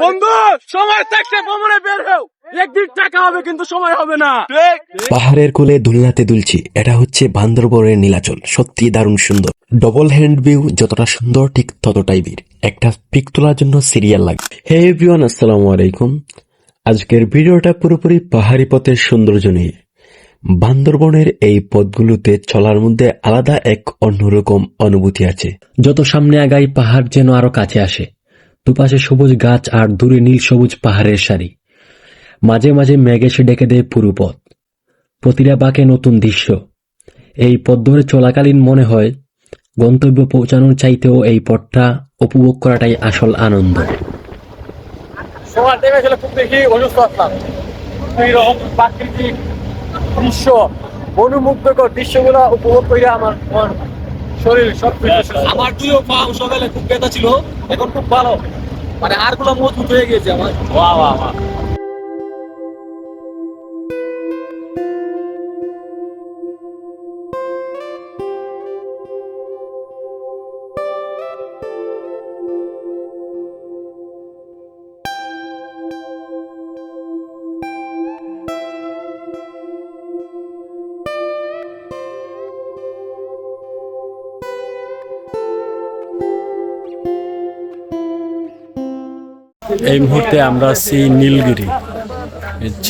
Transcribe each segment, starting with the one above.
বন্ধু সময় থাকতে ভ্রমণে বের হও, একদিন টাকা হবে কিন্তু সময় হবে না। পাহাড়ের কোলে দুলনাতে দুলছি, এটা হচ্ছে বান্দরবনের নীলাচল। সত্যি দারুণ সুন্দর। ডবল হ্যান্ড ভিউ যতটা সুন্দর ঠিক ততটাই ভিড়। একটা পিক তোলার জন্য সিরিয়াল লাগে। হে এভরিওয়ান, আসসালামু আলাইকুম। আজকের ভিডিওটা পুরোপুরি পাহাড়ি পথের সৌন্দর্য নিয়ে। বান্দরবনের এই পথগুলোতে চলার মধ্যে আলাদা এক অন্যরকম অনুভূতি আছে। যত সামনে আগাই পাহাড় যেন আরো কাছে আসে। দুপাশে সবুজ গাছ আর দূরে নীল সবুজ পাহাড়ের সারি। মাঝে মাঝে মেঘ এসে ডেকে দেয় পুরো পথ। প্রতিটা বাঁকে নতুন দৃশ্য। এই পথ ধরে চলাকালীন মনে হয় গন্তব্য পৌঁছানোর চাইতেও এই পথটা উপভোগ করাটাই আসল আনন্দ। সময় টেনে গেলে খুব দেখি অসুস্থ আসলাম। এইরকম প্রাকৃতিক দৃশ্য, মনোমুগ্ধকর দৃশ্যগুলো উপভোগ করে আমার মন শরীর সব কিছু। আমার দুইও পা সকালে খুব ব্যথা ছিল, এখন খুব ভালো, মানে হাড়গুলো মজবুত হয়ে গেছে আমার। বাহ বাহ বাহ। এই মুহূর্তে আমরা আছি নীলগিরি।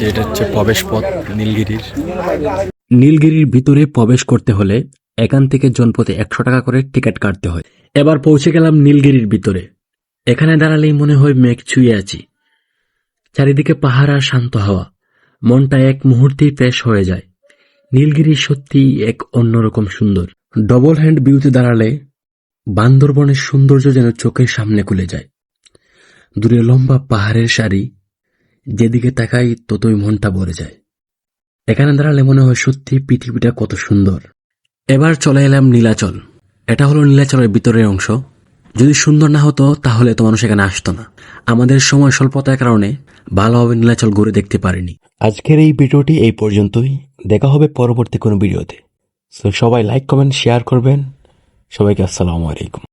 এটা হচ্ছে প্রবেশ পথ নীলগিরির। নীলগিরির ভিতরে প্রবেশ করতে হলে এখান থেকে জনপথে 100 টাকা করে টিকিট কাটতে হয়। এবার পৌঁছে গেলাম নীলগিরির ভিতরে। এখানে দাঁড়ালেই মনে হয় মেঘ ছুঁয়ে আছি। চারিদিকে পাহাড় আর শান্ত হাওয়া। মনটা এক মুহূর্তেই ফ্রেশ হয়ে যায়। নীলগিরি সত্যি এক অন্যরকম সুন্দর। ডবল হ্যান্ড ভিউতে দাঁড়ালে বান্দরবনের সৌন্দর্য যেন চোখের সামনে খুলে যায়। দূরে লম্বা পাহাড়ের সারি, যেদিকে তাকাই ততই মনটা ভরে যায়। এখানে দাঁড়ালে মনে হয় সত্যি পৃথিবীটা কত সুন্দর। এবার চলে এলাম নীলাচল। এটা হলো নীলাচলের ভিতরের অংশ। যদি সুন্দর না হতো তাহলে তো মানুষ এখানে আসতো না। আমাদের সময় স্বল্পতার কারণে ভালোভাবে নীলাচল ঘুরে দেখতে পারিনি। আজকের এই ভিডিওটি এই পর্যন্তই। দেখা হবে পরবর্তী কোনো ভিডিওতে। সবাই লাইক কমেন্ট শেয়ার করবেন। সবাইকে আসসালামু আলাইকুম।